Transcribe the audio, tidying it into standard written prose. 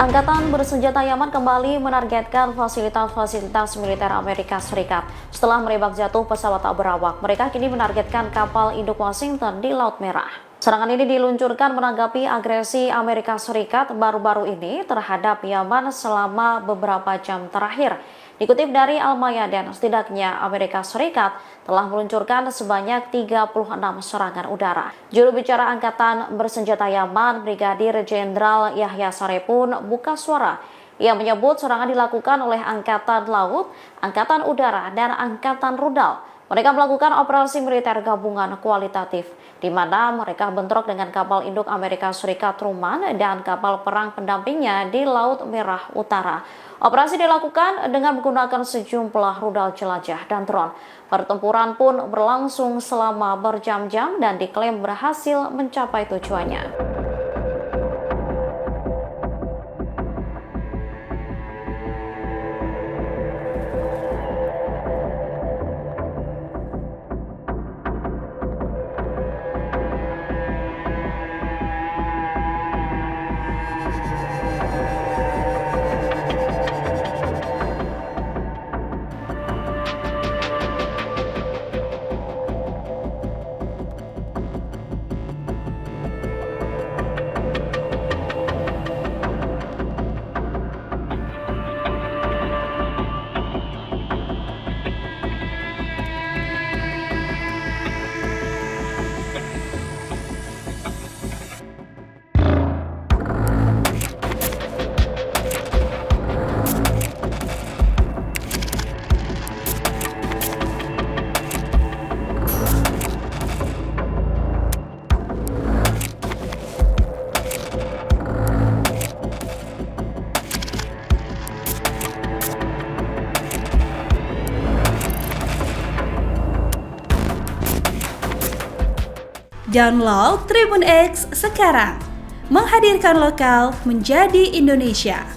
Angkatan bersenjata Yaman kembali menargetkan fasilitas-fasilitas militer Amerika Serikat. Setelah menembak jatuh pesawat tak berawak, mereka kini menargetkan kapal induk Washington di Laut Merah. Serangan ini diluncurkan menanggapi agresi Amerika Serikat baru-baru ini terhadap Yaman selama beberapa jam terakhir. Dikutip dari Al-Mayadin, setidaknya Amerika Serikat telah meluncurkan sebanyak 36 serangan udara. Juru bicara Angkatan Bersenjata Yaman, Brigadir Jenderal Yahya Saree pun buka suara. Ia menyebut serangan dilakukan oleh Angkatan Laut, Angkatan Udara, dan Angkatan Rudal. Mereka melakukan operasi militer gabungan kualitatif, di mana mereka bentrok dengan kapal induk Amerika Serikat Truman dan kapal perang pendampingnya di Laut Merah Utara. Operasi dilakukan dengan menggunakan sejumlah rudal jelajah dan drone. Pertempuran pun berlangsung selama berjam-jam dan diklaim berhasil mencapai tujuannya. Download Tribun X sekarang, menghadirkan lokal menjadi Indonesia.